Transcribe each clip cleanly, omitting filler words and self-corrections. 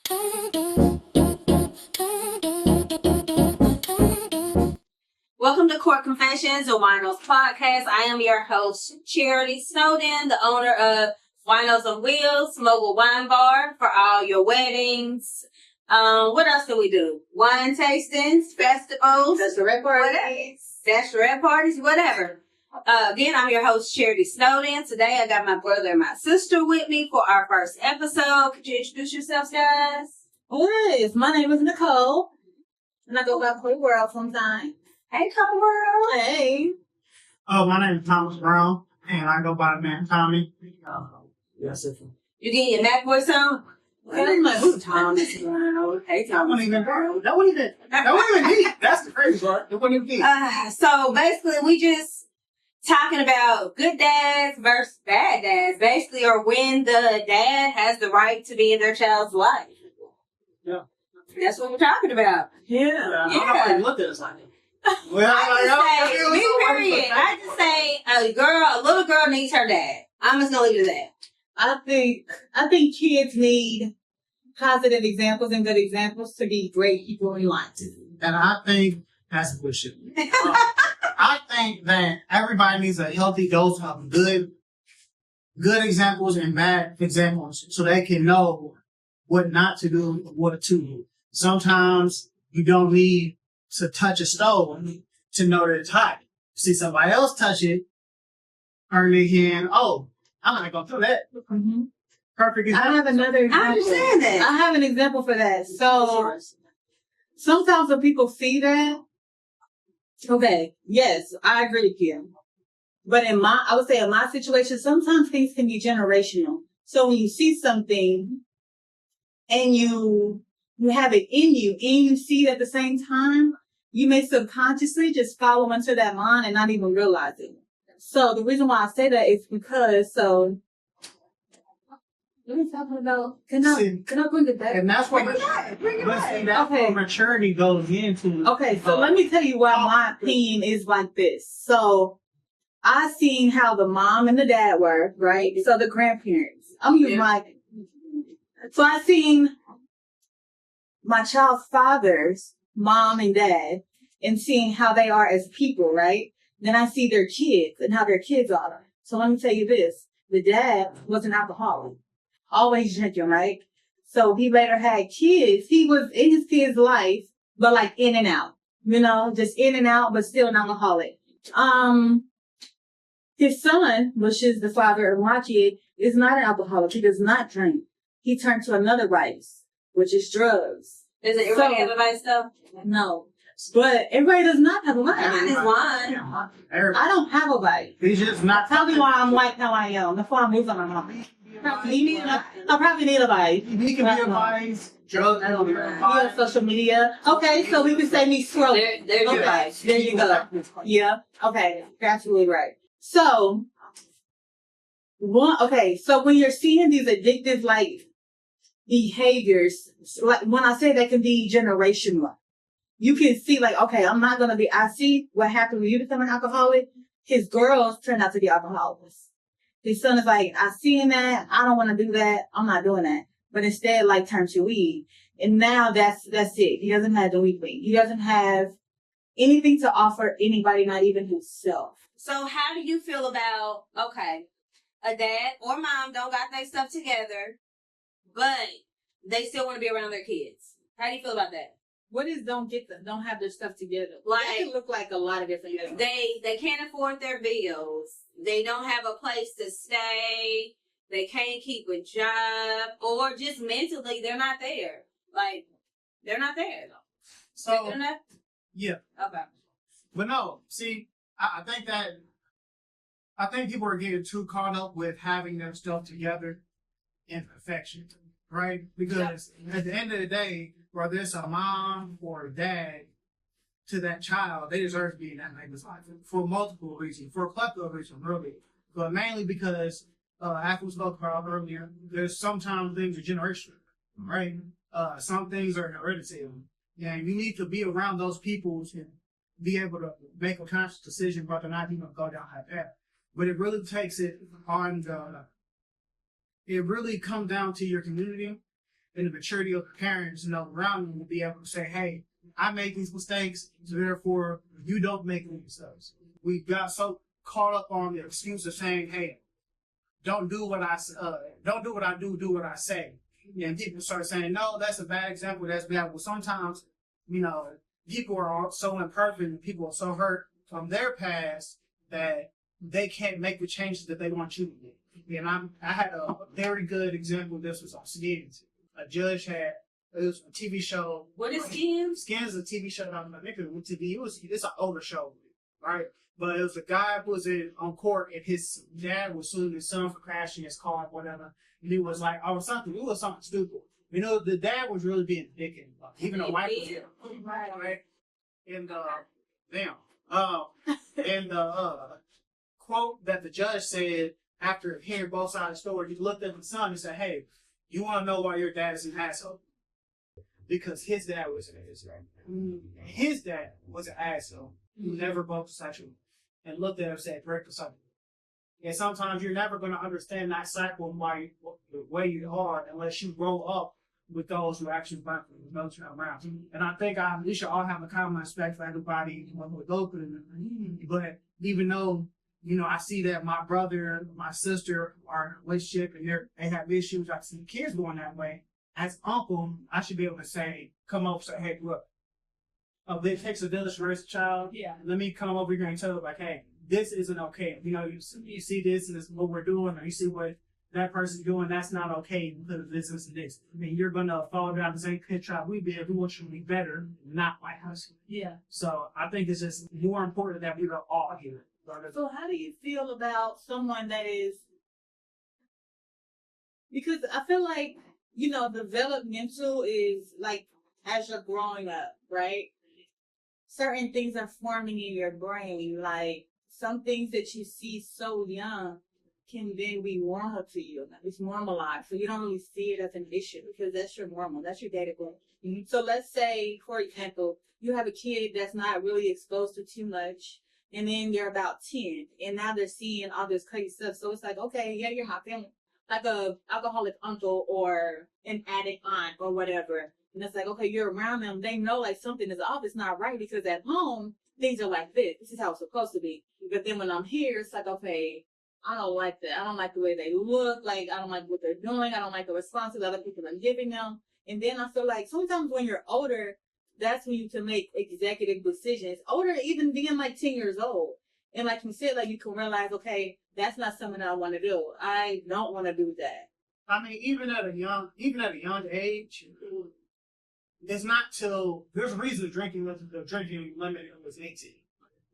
Welcome to Cork Confessions, a Winos podcast. I am your host, Charity Snowden, the owner of Winos on Wheels, mobile wine bar for all your weddings. What else do we do? Wine tastings, festivals, bachelorette parties, whatever. Again, I'm your host, Charity Snowden. Today, I got my brother and my sister with me for our first episode. Could you introduce yourselves, guys? Yes, my name is Nicole, and I go by Cork World sometimes. Hey, Couple World. Hey. My name is Thomas Brown, and I go by the man Tommy. You getting your Mac voice on? I'm like, who's Thomas Brown? Hey, That Thomas wasn't even Brown. that wasn't even deep. That's the crazy part. It wasn't even deep. So basically, we just talking about good dads versus bad dads, basically, or when the dad has the right to be in their child's life. Yeah. That's what we're talking about. Yeah. I don't know why you looked at us like that. Well, I just say a little girl needs her dad. I'm just gonna leave it at that. I think kids need positive examples and good examples to be great people in life. And I think that's bullshit. I think that everybody needs a healthy dose of good examples and bad examples so they can know what not to do and what to do. Sometimes you don't need to touch a stove to know that it's hot. See somebody else touch it, turn their hand, I'm not going to do that. Mm-hmm. Perfect example. I have another example. I understand that. I have an example for that. So, sometimes when people see that, okay, yes, I agree with you. But I would say in my situation, sometimes things can be generational. So when you see something and you have it in you and you see it at the same time, you may subconsciously just follow into that line and not even realize it. So the reason why I say that is because, what are we talking about? Can I bring it back? And that's what Okay. maturity goes into. Okay, so let me tell you why my opinion is like this. So I seen how the mom and the dad were, right? So the grandparents. So I seen my child's father's mom and dad and seeing how they are as people, right? Then I see their kids and how their kids are. So let me tell you this. The dad was an alcoholic. Always drinking, right? So he later had kids. He was in his kid's life, but like in and out. Just in and out, but still an alcoholic. His son, which is the father of my kid, is not an alcoholic. He does not drink. He turned to another vice, which is drugs. Does everybody have a vice though? No. But everybody does not have a vice. Mine is wine. I don't have a vice. He's just not. Tell me why I'm like how I am. That's why I'm losing my mom. I probably need a vice. He can be a vice. Drugs. Yeah, social media. Okay, so we can say me scrolling. There's your vice. There you go. Yeah. Okay. You're absolutely right. So, so when you're seeing these addictive, behaviors, like when I say that can be generational, you can see I see what happened when you become an alcoholic. His girls turn out to be alcoholics. His son is like, I seen that. I don't want to do that. I'm not doing that. But instead, turn to weed. And now that's it. He doesn't have the weed thing. He doesn't have anything to offer anybody, not even himself. So how do you feel about, a dad or mom don't got their stuff together, but they still want to be around their kids? How do you feel about that? What is don't have their stuff together? Like, that can look like a lot of different things. They can't afford their bills. They don't have a place to stay. They can't keep a job, or just mentally they're not there. They're not there. So they're not? Yeah. Okay. But no, see, I think people are getting too caught up with having their stuff together in perfection, right? Because at the end of the day, whether it's a mom or a dad to that child, they deserve to be in that neighbor's life for multiple reasons, for a plethora of reasons, really. But mainly because, after we spoke about earlier, there's sometimes things are generational, right? Some things are hereditary. And you need to be around those people to be able to make a conscious decision whether or not you're going to go down that path. But it really takes it on it really comes down to your community and the maturity of the parents, around them to be able to say, hey, I make these mistakes, so therefore you don't make any mistakes. We got so caught up on the excuse of saying, hey, don't do what I do, do what I say. And people start saying, no, that's a bad example, that's bad. Well, sometimes, people are so imperfect and people are so hurt from their past that they can't make the changes that they want you to do. And I had a very good example of this was on Skins. A judge had, it was a TV show. What is Skins? Skins is a TV show on TV. It's an older show, right? But it was a guy who was on court and his dad was suing his son for crashing his car or whatever. And he was like, it was something stupid. The dad was really being a dickhead. Even the wife was there. Right? And, and the quote that the judge said after hearing both sides of the story, he looked at the son and said, hey, you want to know why your dad is an asshole? Because his dad was an asshole. His dad was an asshole who never broke the statute and looked at him and said, break the cycle. And sometimes you're never going to understand that cycle the way you are unless you grow up with those who actually went through those around. And I think we should all have a common respect for everybody who go through it. But even though, I see that my brother, my sister are in a relationship and they have issues, I see kids going that way. As uncle, I should be able to say, come over and say, hey, look, it takes a village to raise a child. Yeah. Let me come over here and tell you, like, hey, this isn't okay. You see this and this is what we're doing, or you see what that person's doing, that's not okay because of this, and this. You're going to fall down the same pit trap we did. We want you to be better, not like us. Yeah. So I think it's just more important that we are all here. So how do you feel about someone that is, because I feel like, developmental is like as you're growing up, right? Certain things are forming in your brain, like some things that you see so young can then be normal to you. It's normalized. So you don't really see it as an issue because that's your normal. That's your day to day. Mm-hmm. So let's say, for example, you have a kid that's not really exposed to too much, and then they're about 10, and now they're seeing all this crazy stuff. So it's like, okay, yeah, you're hot family. Like a alcoholic uncle or an addict aunt or whatever. And it's like, okay, you're around them. They know like something is off. It's not right because at home, things are like this. This is how it's supposed to be. But then when I'm here, it's like, okay, I don't like that. I don't like the way they look. Like, I don't like what they're doing. I don't like the responses other people are giving them. And then I feel like sometimes when you're older, that's when you can make executive decisions. Older, even being like 10 years old. And like you said, like you can realize, okay, that's not something I want to do. I don't want to do that. I mean, even at a young age, it's not till there's a reason the drinking limit was 18.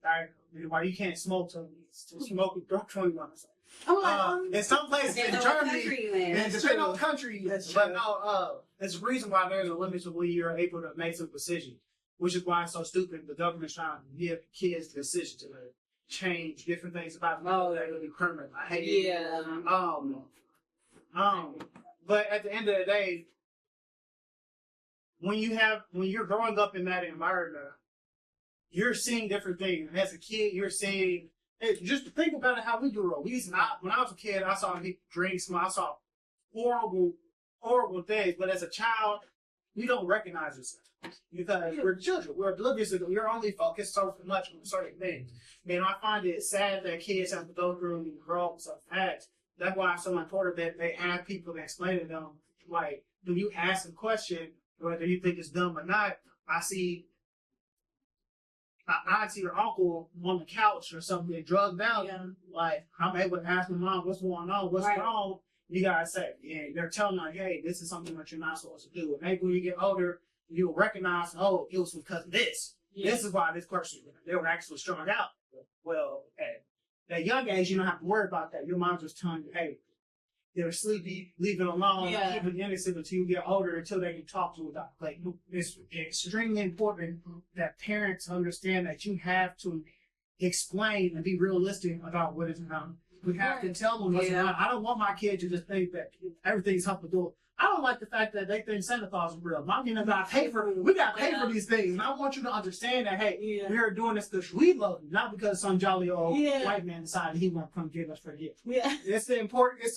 Right? Why you can't smoke to smoke with 21 or something. In some places in Germany, and depending on country, but no, there's a reason why there's a limit to when you're able to make some decisions, which is why it's so stupid. The government's trying to give kids the decision to change different things about them that will be permanent. I hate it. But at the end of the day, when you're growing up in that environment, you're seeing different things. As a kid, you're seeing. Hey, just think about it how we grew up. When I was a kid, I saw people drink, smoke. I saw horrible things. But as a child, you don't recognize yourself because we're children. We're oblivious. You're only focused so much on certain things. I find it sad that kids have to go through and grow up with some facts. That's why it's so important that they have people that explain to them, like, when you ask a question, whether you think it's dumb or not, I see an auntie or uncle on the couch or something drugged out. Yeah. Like, I'm able to ask my mom, what's going on? What's wrong? You gotta say, they're telling them, hey, this is something that you're not supposed to do. And maybe when you get older, you'll recognize, oh, it was because of this. Yeah. This is why this person, they were actually strung out. Well, at that young age, you don't have to worry about that. Your mom's just telling you, hey, they're sleepy, leave it alone, keep it innocent until you get older, until they can talk to a doctor. Like, it's extremely important that parents understand that you have to explain and be realistic about what is going on. We have to tell them what's going on. I don't want my kid to just think that everything's hunky-dory. I don't like the fact that they think Santa Claus is real. My we got to pay for these things. And I want you to understand that, hey, we're doing this because we love you, not because some jolly old white man decided he want to come give us for gifts. Yeah. It's the important.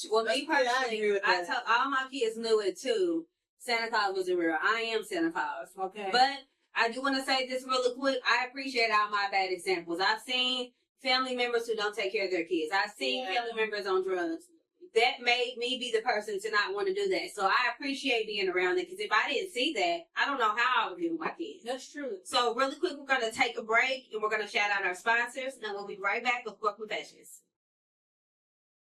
Well, me personally, I tell all my kids knew it too. Santa Claus wasn't real. I am Santa Claus. Okay. But I do want to say this really quick. I appreciate all my bad examples. I've seen family members who don't take care of their kids. I've seen family members on drugs. That made me be the person to not want to do that. So I appreciate being around it, because if I didn't see that, I don't know how I would do with my kids. That's true. So really quick, we're going to take a break, and we're going to shout out our sponsors, and we'll be right back with Cork Confessions.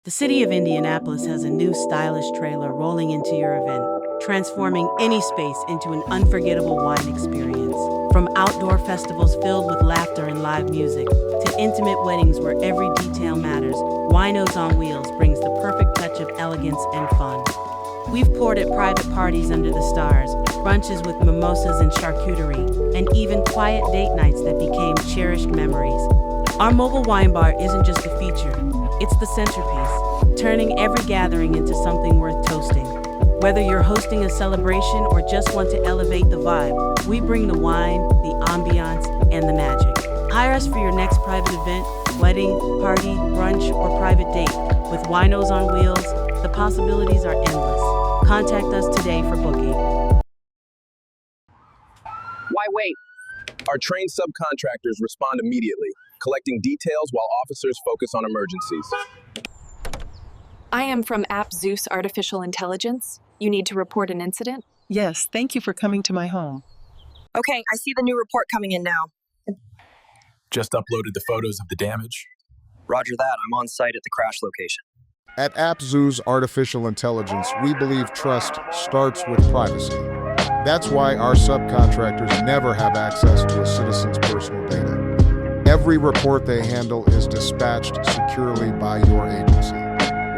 The city of Indianapolis has a new stylish trailer rolling into your event, transforming any space into an unforgettable wine experience. From outdoor festivals filled with laughter and live music, to intimate weddings where every detail matters, Winos on Wheels brings the perfect touch of elegance and fun. We've poured at private parties under the stars, brunches with mimosas and charcuterie, and even quiet date nights that became cherished memories. Our mobile wine bar isn't just a feature, it's the centerpiece, turning every gathering into something worth toasting. Whether you're hosting a celebration or just want to elevate the vibe, we bring the wine, the ambiance, and the magic. Hire us for your next private event, wedding, party, brunch, or private date. With Winos on Wheels, the possibilities are endless. Contact us today for booking. Why wait? Our trained subcontractors respond immediately, collecting details while officers focus on emergencies. I am from App Zeus Artificial Intelligence. You need to report an incident? Yes, thank you for coming to my home. Okay, I see the new report coming in now. Just uploaded the photos of the damage. Roger that, I'm on site at the crash location. At AppZoo's Artificial Intelligence, we believe trust starts with privacy. That's why our subcontractors never have access to a citizen's personal data. Every report they handle is dispatched securely by your agency,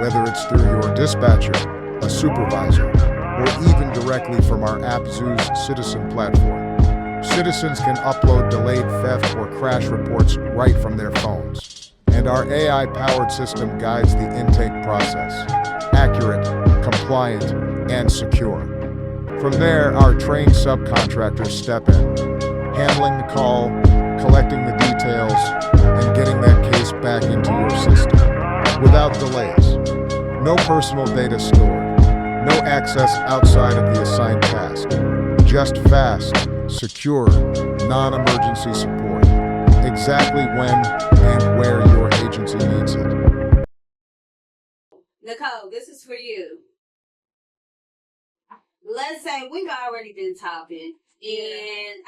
whether it's through your dispatcher, a supervisor, or even directly from our AppZoo's Citizen platform. Citizens can upload delayed theft or crash reports right from their phones. And our AI-powered system guides the intake process. Accurate, compliant, and secure. From there, our trained subcontractors step in, handling the call, collecting the details, and getting that case back into your system. Without delays. No personal data stored. No access outside of the assigned task. Just fast, secure, non-emergency support. Exactly when and where your agency needs it. Nicole, this is for you. Let's say we've already been talking, and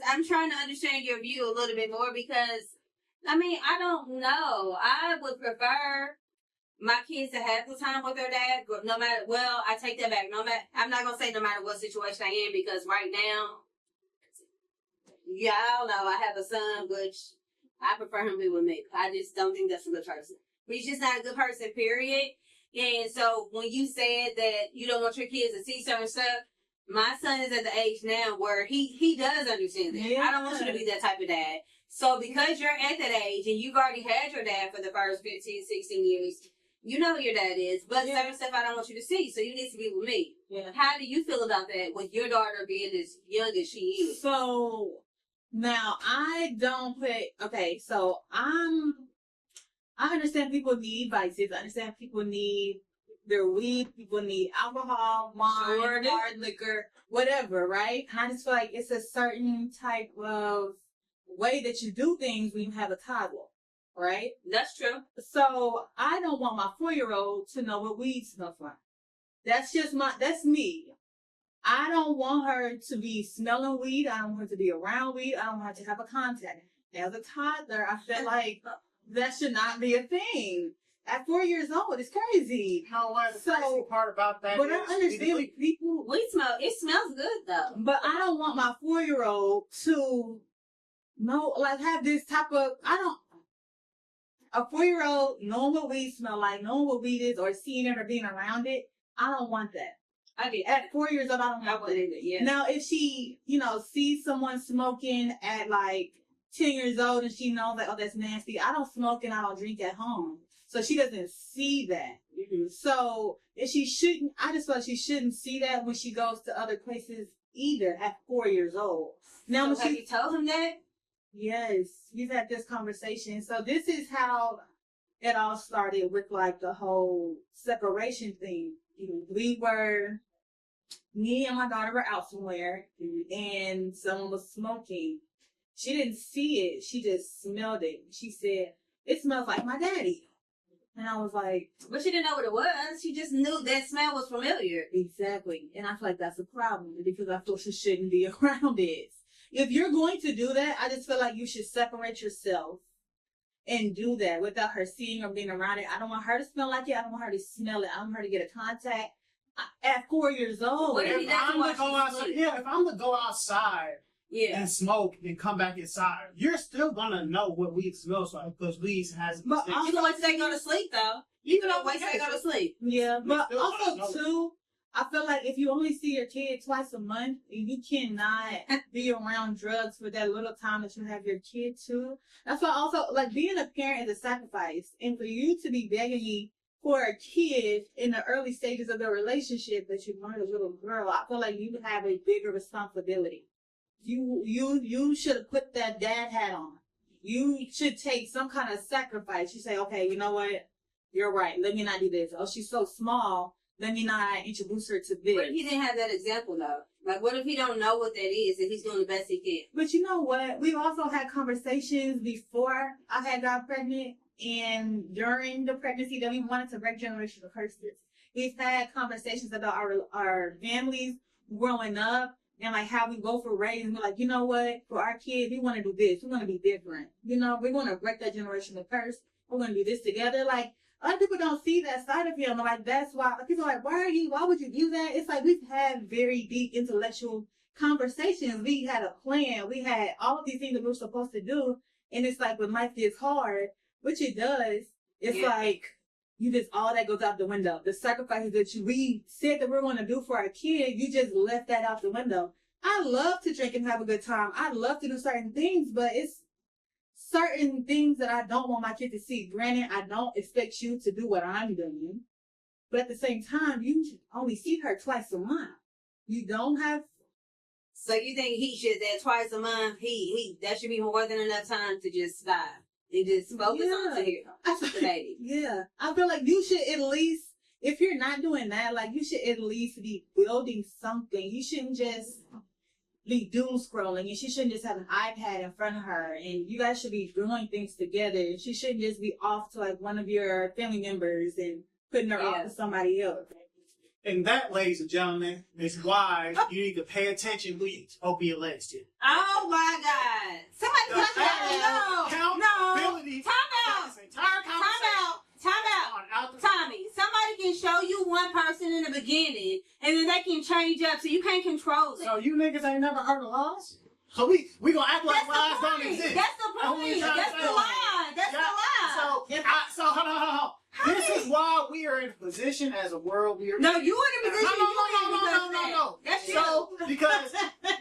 I'm trying to understand your view a little bit more, because, I don't know. I would prefer my kids to have the time with their dad, no matter, well, I take that back. I'm not going to say no matter what situation I am, because right now, y'all know I have a son, which I prefer him to be with me. I just don't think that's a good person. He's just not a good person, period. And so when you said that you don't want your kids to see certain stuff, my son is at the age now where he does understand that. Yeah. I don't want you to be that type of dad. So because you're at that age and you've already had your dad for the first 15, 16 years, you know who your dad is, but certain stuff I don't want you to see, so you need to be with me. Yeah. How do you feel about that with your daughter being as young as she is? So now I don't so I understand people need vices. I understand people need their weed, people need alcohol, wine, hard liquor, whatever, right? And I just feel like it's a certain type of way that you do things when you have a toddler, right? That's true. So I don't want my 4-year-old to know what weed smells like. That's me. I don't want her to be smelling weed. I don't want her to be around weed. I don't want her to have a contact. As a toddler, I feel like that should not be a thing. At 4 years old, it's crazy. The crazy part about that but I understand people. It smells good though. But I don't want my 4-year-old to know, have this type of, a 4-year-old knowing what weed smell like, knowing what weed is, or seeing it or being around it. I don't want that. At 4 years old, I don't want that. Yeah. Now, if she, sees someone smoking at 10 years old and she knows that, oh, that's nasty. I don't smoke and I don't drink at home. So she doesn't see that. Mm-hmm. So if she shouldn't, I just feel like she shouldn't see that when she goes to other places either at 4 years old. Now, So have you told him that? Yes, we've had this conversation. So this is how it all started with like the whole separation thing. Me and my daughter were out somewhere and someone was smoking. She didn't see it. She just smelled it. She said, "It smells like my daddy." And I was like, but she didn't know what it was. She just knew that smell was familiar. exactly. And I feel like that's a problem because I feel she shouldn't be around it. If you're going to do that, I just feel like you should separate yourself and do that without her seeing or being around it. I don't want her to smell like it. I don't want her to smell it. I want her to get a contact at 4 years old. What if If I'm to go outside, if I'm to go outside Yeah. and smoke and come back inside, you're still gonna know what weed smells like because weed has. But You also, can wait till they go to sleep, though. You can wait till they go to sleep. yeah, but still don't also know. too, I feel like if you only see your kid twice a month, you cannot be around drugs for that little time that you have your kid too. That's why also like being a parent is a sacrifice, and for you to be begging me for a kid in the early stages of the relationship that you want a little girl, I feel like you have a bigger responsibility. You should have put that dad hat on. You should take some kind of sacrifice. You say, okay, you know what? You're right. Let me not do this. Oh, she's so small. Let me not introduce her to this. What if he didn't have that example, though? Like, what if he don't know what that is and he's doing the best he can? But you know what? We've also had conversations before I had got pregnant and during the pregnancy that we wanted to break generational curses. We've had conversations about our families growing up and like how we go for raising. We're like, you know what? For our kids, we want to do this. We want to be different. You know, we want to break that generational curse. We're going to do this together. Like, other people don't see that side of him. Like, that's why people are like, why would you do that? It's like we've had very deep intellectual conversations. We had a plan. We had all of these things that we were supposed to do. And it's like when life gets hard, which it does, it's like you just, all that goes out the window. The sacrifices that we said that we're going to do for our kid, you just left that out the window. I love to drink and have a good time. I love to do certain things, but it's certain things that I don't want my kid to see. Granted, I don't expect you to do what I'm doing, but at the same time, you should only see her twice a month. You don't have. So you think he should, that twice a month, that should be more than enough time to just stop and just focus on the baby. Yeah. I feel like you should at least, if you're not doing that, like you should at least be building something. You shouldn't just be doom scrolling, and she shouldn't just have an iPad in front of her, and you guys should be doing things together. She shouldn't just be off to like one of your family members and putting her off to somebody else. And that, ladies and gentlemen, is why you need to pay attention who you open your legs to. Oh my God. Somebody got that. No. Accountability. Time out. This entire conversation. Time out. Tommy, somebody can show you one person in the beginning, and then they can change up, so you can't control it. So you niggas ain't never heard of lies? So we gonna act like lies don't exist. That's the point. That's the lie. That's the lie. So hold on. This is why we are in a position as a world. No, you in a position. No. That's so because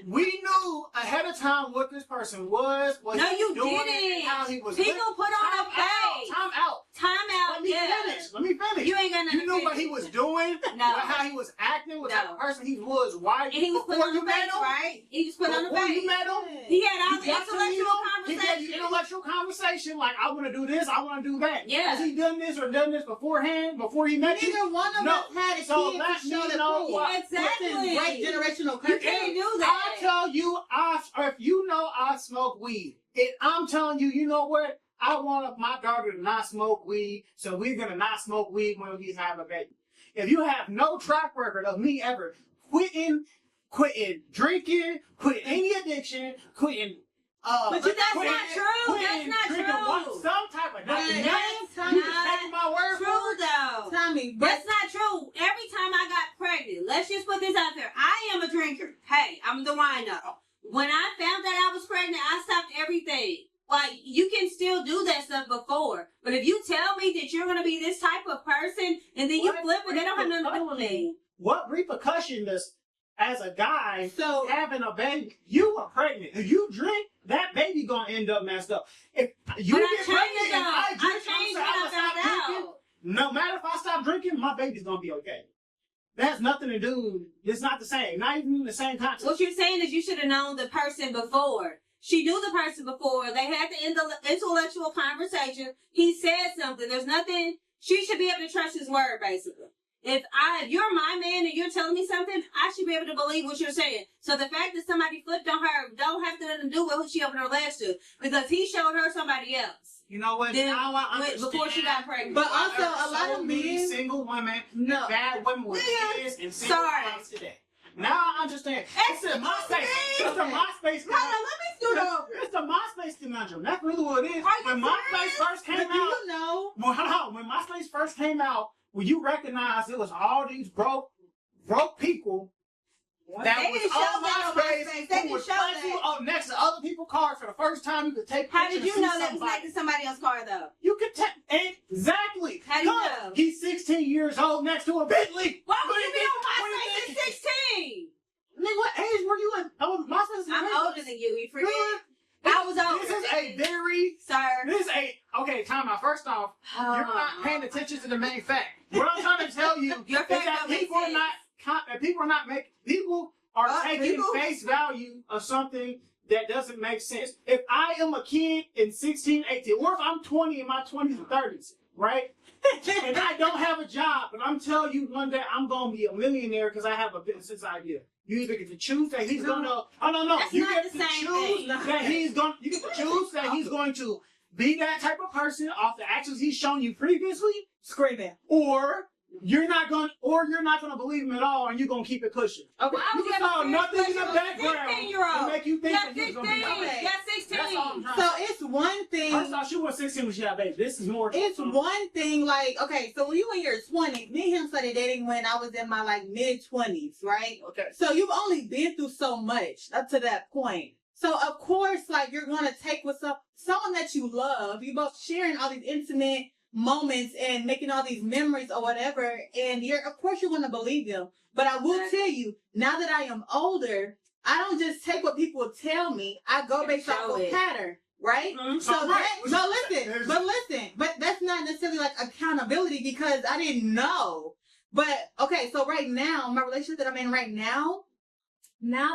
we knew ahead of time what this person was. What no, he you was doing, didn't. and how he was. People put on a page. Time out. Let me finish. You ain't gonna. You knew what he was doing. No. How he was acting. What type of person he was. Why? And he was put on the page, right? He was put on the page. Before you met him, he had all the intellectual conversation. He had intellectual conversation. Like, I want to do this. I want to do that. Yeah. Has he done this or done this beforehand? Before he met you? Neither one of us had a kid to show the proof. Exactly. Break generational curse. You can't do that. I tell you, if you know I smoke weed, I'm telling you, you know what? I want my daughter to not smoke weed, so we're going to not smoke weed when we have a baby. If you have no track record of me ever quitting drinking, quitting any addiction, quitting but that's not true. That's not true. Some type of nothing. That's You taking my word true, for it? though. Tommy, that's not true. Every time I got pregnant, let's just put this out there. I am a drinker. Hey, I'm the wino. When I found that I was pregnant, I stopped everything. Like, you can still do that stuff before. But if you tell me that you're going to be this type of person, and then you flip it, they don't have nothing to do with me. What repercussion does as a guy, So- having a baby, you are pregnant. If you drink, that baby gonna end up messed up. If you But I get changed pregnant and though. I I drink, changed I'm when I gonna stop found drinking. out. No matter if I stop drinking, my baby's gonna be okay. That has nothing to do. It's not the same. Not even the same concept. What you're saying is you should have known the person before. She knew the person before. They had the intellectual conversation. He said something. There's nothing. She should be able to trust his word, basically. If you're my man and you're telling me something, I should be able to believe what you're saying. So the fact that somebody flipped on her don't have to do with who she opened her legs to, because he showed her somebody else. You know what? Then Now I understand. before she got pregnant. But also, There a are lot so of many men. single women, No. bad women with Yeah. kids and single Sorry. moms today. Now I understand. It's the MySpace. It's the MySpace. Hold on, let me scoot over. It's the MySpace conundrum. That's really what it is. Are you When MySpace serious? first came But do out, you know? well, hold on. When MySpace first came out, when you recognized it was all these broke people that They was didn't show on that on MySpace MySpace. They who didn't was show flexing that. up next to other people's cars for the first time. You could take How pictures did you and know see that was somebody. next to somebody else's car, though? You could exactly. How do you 'Cause know? He's 16 years old next to a Bentley. Why What would do you you be think- on what do you MySpace think- at 16? Nigga, what age were you in? MySpace is I'm crazy. older than you. You forget? Nigga, I was older. This is a very. Sir. This is a okay. Time out. First off, you're not paying attention to the main fact. What I'm trying to tell you Your is fact that don't make people are sense. not. People are taking people- face value of something that doesn't make sense. If I am a kid in 16, 18, or if I'm 20 in my 20s and 30s, right? And I don't have a job, but I'm telling you one day I'm gonna be a millionaire because I have a business idea. You either get to choose that he's gonna. Oh no! That's You not get the to same choose thing. that he's going. You get to choose that he's going to be that type of person off the actions he's shown you previously, Screaming. or you're not gonna believe him at all, and you're gonna keep it pushing. Okay. Why You would can have find a nothing in the special background 16-year-old? to make you think Yeah, that he's 16. gonna be okay. Yeah, That's all I'm 16. trying So to say. it's one thing. First off, she was 16 when she had a baby. This is more. It's one thing, like, okay, so when you in your 20s, me and him started dating when I was in my, like, mid-20s, right? Okay. So you've only been through so much up to that point. So, of course, like, you're going to take with someone that you love. You both sharing all these intimate moments and making all these memories or whatever, and of course, you're going to believe them. But I will tell you, now that I am older, I don't just take what people tell me. I go based off Show of it. pattern, right? Mhm. So Right. but that's not necessarily like accountability because I didn't know. But okay, so right now, my relationship that I'm in right now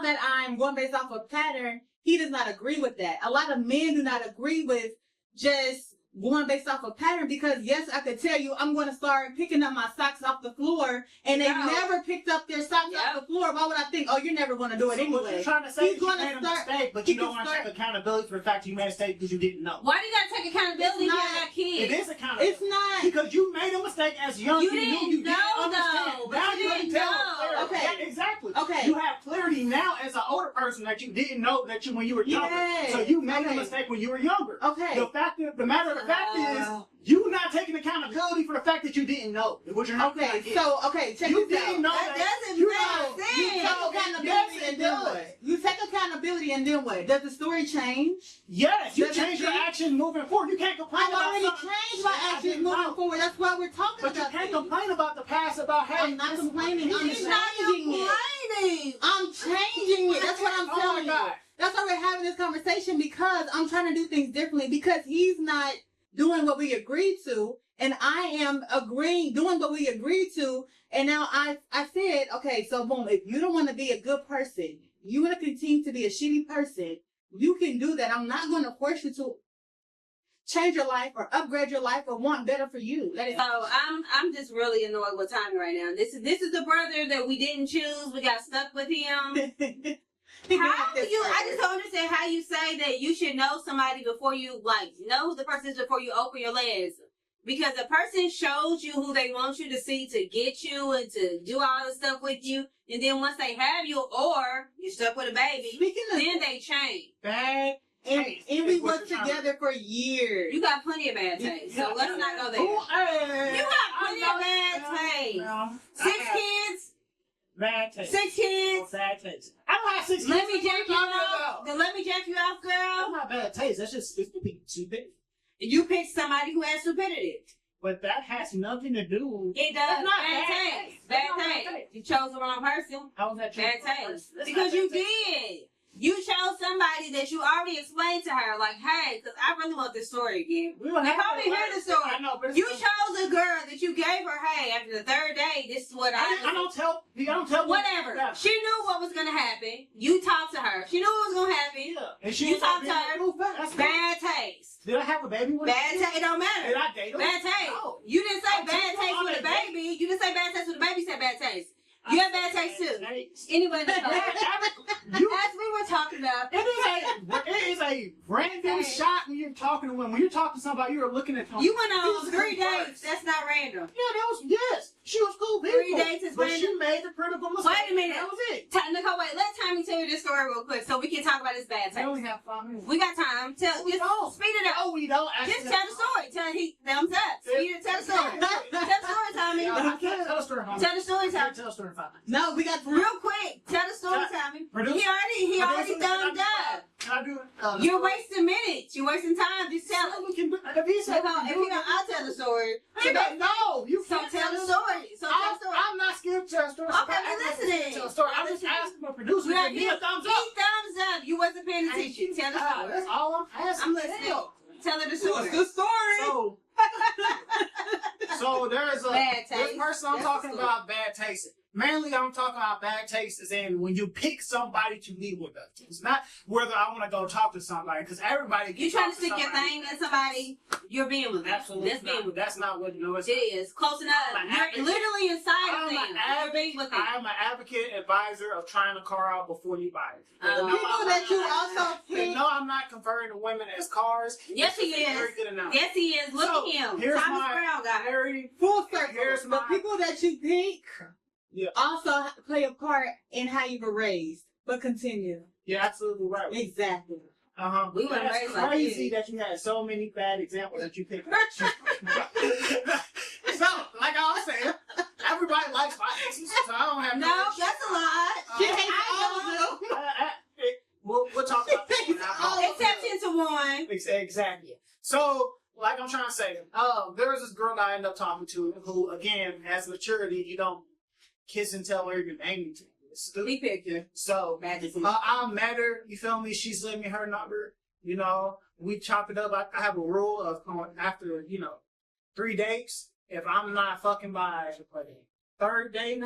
that I'm going based off of pattern, he does not agree with that. A lot of men do not agree with just going based off of pattern because yes, I could tell you I'm going to start picking up my socks off the floor and they No. never picked up their socks off the floor. Why would I think, oh, you're never going to do it So what anyway? you're trying to say He's is you gonna made a start- mistake, but he you don't can want to start- take accountability for the fact you made a mistake because you didn't know. Why do you gotta take accountability It's for not- that kid? It is accountability. It's not. Because you made a mistake as young. You knew didn't you know, didn't understand. though, but Now you you didn't tell know. clarity. Okay. Yeah, exactly. Okay. You have clarity now as an older person that you didn't know that when you were younger. Yes. So you made a Okay. mistake when you were younger. Okay. The matter of the fact is, you not taking accountability for the fact that you didn't know. What you're not Okay, getting. so check You this out. didn't know That that. doesn't You make know. sense. You take accountability Yes, it and then does. what? You take accountability and then what? Does the story change? Yes, you Does it change your change? actions moving forward. You can't complain I've about already something changed my that I actions didn't moving know. forward. That's why we're talking But you about can't this. complain about the past about, hey, I'm not this- complaining. I'm He's not changing it. complaining. I'm changing it. That's what I'm Oh my telling you. God. That's why we're having this conversation because I'm trying to do things differently because he's not doing what we agreed to and I am doing what we agreed to. And now I said, okay, so boom, if you don't want to be a good person, you want to continue to be a shitty person, you can do that. I'm not going to force you to change your life or upgrade your life or want better for you. That is So I'm just really annoyed with Tommy right now. This is the brother that we didn't choose. We got stuck with him. How do you? I just don't understand how you say that you should know somebody before you know who the person is before you open your legs. Because the person shows you who they want you to see to get you and to do all the stuff with you, and then once they have you, or you're stuck with a baby, Speaking of then they change. Bad and taste we is what worked you're trying to- together for years. You got plenty of bad taste, so let's not go there. Ooh, hey, You got plenty I of bad know- taste. no, I 6 have kids, Bad taste. 6 kids. Bad taste. I don't have 6 kids. Let me What jack you you talking off. about? Then let me jack you off, That's girl. not bad taste. That's just stupid. You picked somebody who has stupidity. But that has nothing to do. It does. That's not Bad taste. Bad taste. You chose the wrong person. How was that Bad taste. Because you did. You chose somebody that you already explained to her, like, hey, because I really want this story again. We don't They have probably to- hear the story. I know, but You chose a girl that you gave her, hey, after the third day, this is what I don't tell. whatever. Yeah. She knew what was gonna happen. You talked to her. She knew what was gonna happen. Yeah. And she You was talked to like, her. "Move back." That's Bad taste. Did I have a baby with Bad her? taste. It don't matter. Did I date her? Bad taste. No. You didn't say I'm bad telling you, taste I'm with a a date. baby. You didn't say bad taste with a baby. You said bad taste. You have bad taste too. Anyway, as we were talking about, It is a random shot when you're talking to women. When you're talking to somebody, you're looking at them. you went on These 3 are dates. words. That's not random. Yeah, that was, yes. She was cool people. 3 dates is but she random. made the critical mistake. Wait a minute. That was it. Nicole, wait. Let Tommy tell you this story real quick so we can talk about this bad We only taste. have 5 minutes. We got time. Tell, We just don't. speed it up. No, we don't. Just tell the story. Tell he thumbs up. Speed it. Tell the story. Tell the story, Tommy. I can't tell the story. Tell the story, I can't Tommy. tell the story in 5 minutes. No, we got Real quick. Tell the story, Tommy. Producer- He already Producer, thumbed up. Can I do it? You're wasting minutes. You're wasting time. Just tell it. We can do if he said If you don't, I'll tell the story. no, you So can't tell the story. So tell the story. I'm not scared to tell the story. Okay, I'm we're not scared listening. to tell the story. I'm We're just listening. asking my producer You to have give me a thumbs up. thumbs up. You wasn't paying attention. Tell the story. That's all I'm asking. I'm listening. Tell her the story. story. So there's a Bad this taste. person I'm That's talking the about bad taste. Mainly, I'm talking about bad taste is in when you pick somebody to meet with us. It's not whether I want to go talk to somebody because everybody. Can You trying talk to stick your somebody. thing in somebody, you're being with them. Absolutely That's being not. with That's not what no. It's It is. Close enough. I'm an You're advocate. literally inside of I'm them. an You're being with them. I am an advocate, advisor of trying a car out before you buy it. Oh. No, People I'm that you not. also pick. No, I'm not converting to women as cars. Yes, he It's very is. good enough. Yes, he is. Look So, at him. here's Thomas my Brown got her. very Full circle. Here's The my- people that you pick Yeah. also play a part in how you were raised. But continue. You're absolutely right. Exactly. We weren't That's raised like crazy this. that you had so many bad examples that you picked. So, like I was saying, everybody likes my exes, so I don't have No, that's a lie. She hates all of them. We'll talk about that one. I'll- Exception to one. Exactly. So, like I'm trying to say, there was this girl that I ended up talking to who, again, has maturity. You don't kiss and tell her you're aiming to. It's stupid. He picked you. So, Magic. I met her. You feel me? She's lent me her number. You know, we chop it up. I have a rule of after 3 dates. If I'm not fucking by the third date,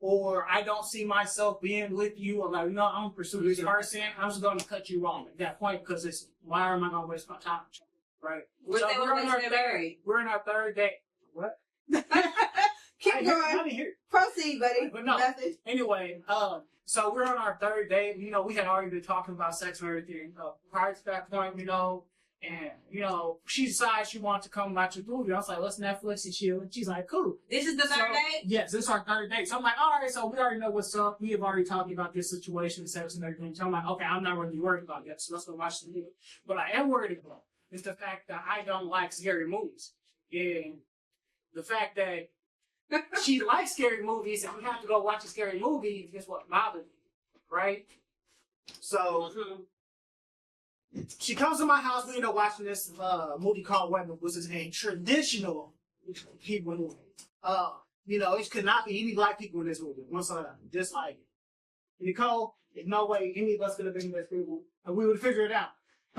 or I don't see myself being with you, or like, no, I'm pursuing this person, I'm just going to cut you wrong at that point because it's why am I going to waste my time? Right? We're So saying we're on our they're third. married. We're in our third date. What? Keep I going. didn't hear. Proceed, buddy. But no. Nothing. Anyway, so we're on our third date. You know, we had already been talking about sex and everything prior to that point, and, she decides she wants to come watch a movie. I was like, let's Netflix and chill. And she's like, cool. This is the third date? Yes, this is our third date. So I'm like, all right, so we already know what's up. We have already talked about this situation, sex and everything. So I'm like, okay, I'm not really worried about that. So let's go watch the movie. But I am worried about is the fact that I don't like scary movies. And the fact that she likes scary movies and we have to go watch a scary movie, guess what? Bothered me, right? So she comes to my house. We end up watching this movie called Weapon, which is a traditional Hebrew movie. It could not be any black people in this movie. Once I just like it. Nicole, there's no way any of us could have been with people, and we would figure it out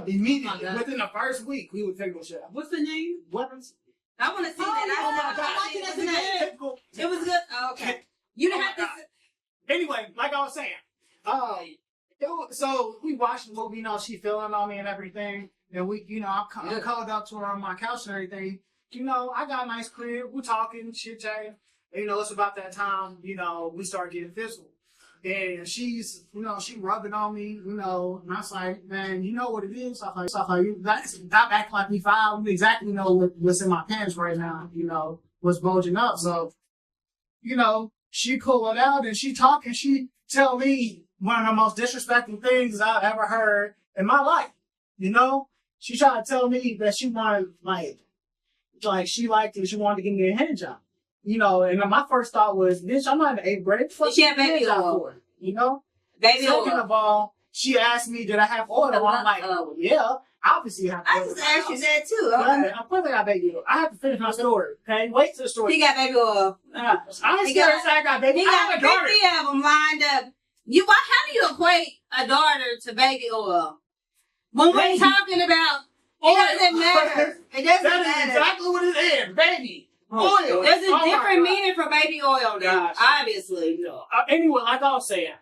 immediately. Within the first week, we would figure shit out. What's the name? Weapons. I want to see that. I like it as a name. Typical. It was good. Oh, okay. You didn't have to. Anyway, like I was saying, so we watched the movie. She feeling on me and everything, and we, I'm cuddled up to her on my couch and everything. I got a nice crib. We're talking, shit chatting. It's about that time. We start getting physical. And she's, she rubbing on me, and I was like, man, you know what it is? I was like, stop acting like me foul. You exactly know what's in my pants right now, what's bulging up. So, she pull it out and she talking. She tell me one of the most disrespectful things I've ever heard in my life. She tried to tell me that she wanted, she liked it. She wanted to give me a hand job. And my first thought was, bitch, I'm not an 8th grade. She had baby oil. For, Baby Second oil. of all, she asked me, did I have oil? I'm like, yeah, obviously I have oil. I just asked you that too. Okay. Of course I got baby oil. I have to finish my story. Okay, wait till the story. He got baby oil. I ain't scared to say I got baby. He I got have a daughter. 50 of them lined up. How do you equate a daughter to baby oil? When we're talking about, it doesn't matter. It doesn't That is matter. exactly what it is, baby. Oil. There's a Oh my different God. meaning for baby oil now, Gosh. obviously. Anyway, like I was saying,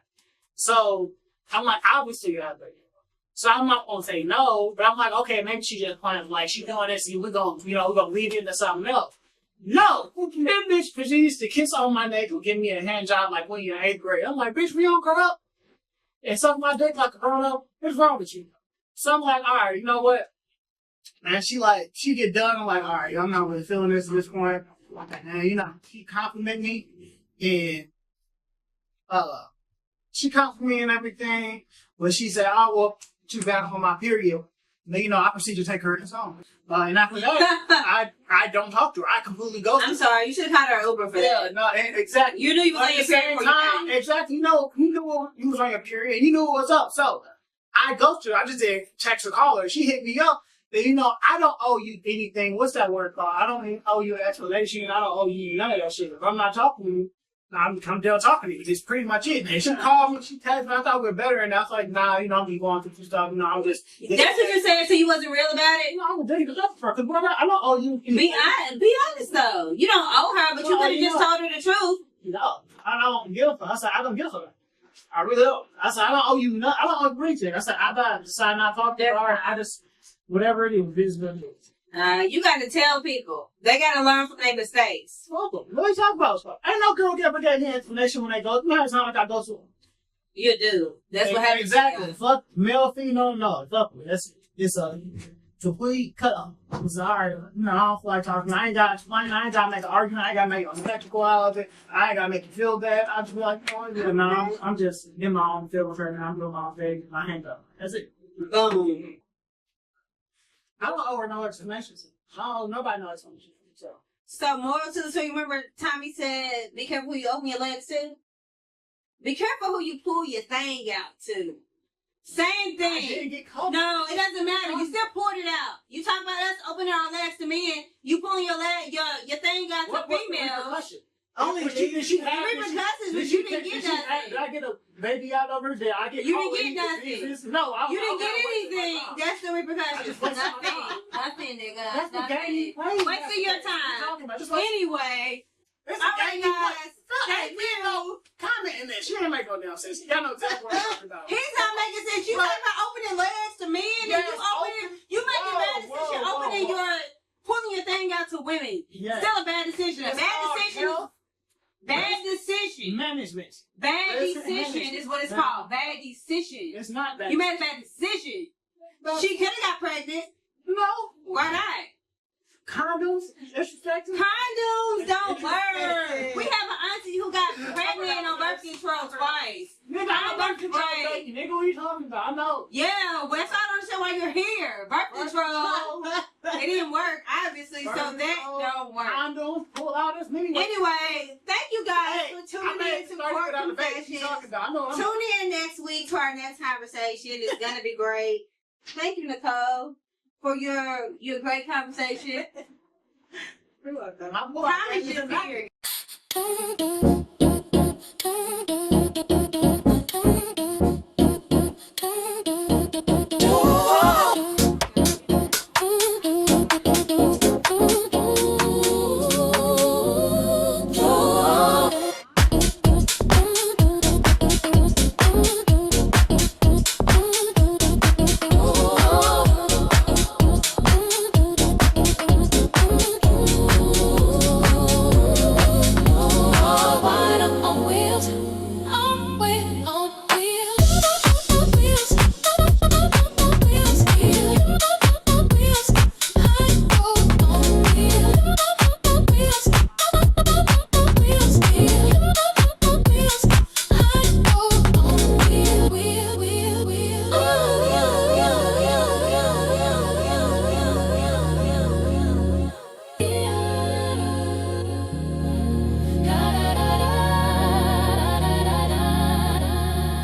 so I'm like, obviously you have baby oil. So I'm not gonna say no, but I'm like, okay, maybe she just plans like she doing this, and we're gonna lead into something else. No, that bitch proceeds to kiss on my neck and give me a hand job like when you're in 8th grade. I'm like, bitch, we don't grow up. And suck my dick like a grown up. What's wrong with you? So I'm like, all right, you know what? And she get done. I'm like, all right, I'm not really feeling this at this point. And she compliment me and she complimented me and everything. But she said, oh well, too bad for my period. And I proceed to take her to home. And after that, I don't talk to her. I completely ghost her. I'm sorry, you should have called her Uber for that. No, exactly. You knew you was on your period before you came. Exactly. You knew you was on your period. You knew what was up. So I ghosted her. I just did text or call her. She hit me up. And, I don't owe you anything. What's that word called? I don't even owe you an explanation. I don't owe you none of that shit. If I'm not talking to you, I'm done talking to you. It's pretty much it. And she called me. She texted me. I thought we were better. And I was like, nah, I'm just going through some stuff. I'm just. That's what you're saying, so you wasn't real about it? I'm a dick for her. Because I don't owe you anything. Be honest, though. You don't owe her, but you could have just told her the truth. No, I don't give a fuck. I said, I don't give a fuck. I really don't. I said, I don't owe you nothing. I don't owe you anything. I said, I decided not to talk to her. I just, whatever it is what it is. You got to tell people. They got to learn from their mistakes. What are you talking about? Ain't no girl ever get any explanation when they go. You it's not like I go to them. You do. That's what happens. Exactly. Fuck male, female, no. Fuck me. It's a complete cut off. It's alright. I don't feel like talking. I ain't got to make an argument. I ain't got to make a spectacle out of it. I ain't got to make you feel bad. I just be like, no, I'm just in my own field with her and I'm doing my own thing. I hang up. That's it. Boom. I don't owe her no explanations. Nobody knows explanation. So moral to the story, remember Tommy said, be careful who you open your legs to? Be careful who you pull your thing out to. Same thing. I didn't get caught. No, it doesn't matter. You still pulled it out. You talk about us opening our legs to men. You pulling your thing out to females. Only she had repercussions, but you didn't get nothing. Did I get a baby out of her? Did I get? You didn't get nothing. No, you didn't get anything. That's the repercussions. Nothing, nigga. That's the game you play. Wait till your time. Anyway, all right, guys. Thank you. Comment in this. She ain't make no damn sense. Y'all know exactly what I'm talking about. He's not making sense. You talking about opening legs to men, and you making bad decision opening pulling your thing out to women. Yes. Still a bad decision. A bad decision. Bad decision. Management. Bad decision is what it's called. Bad decision. It's not bad. You made a bad decision. She could have got pregnant. No. Why not? Condoms? Disrespectful? Condoms don't work. We have an auntie who got pregnant on birth control twice. Nigga, I'm birth control, baby. Nigga, what are you talking about? I know. Yeah, well, that's why I don't understand why you're here. Birth control. It didn't work, obviously, so that don't work. Condoms, pull out this many. Anyway, thank you guys for tuning in to Cork Confessions. Tune in next week to our next conversation. It's going to be great. Thank you, Nicole, for your great conversation. You're welcome. Promise you're here.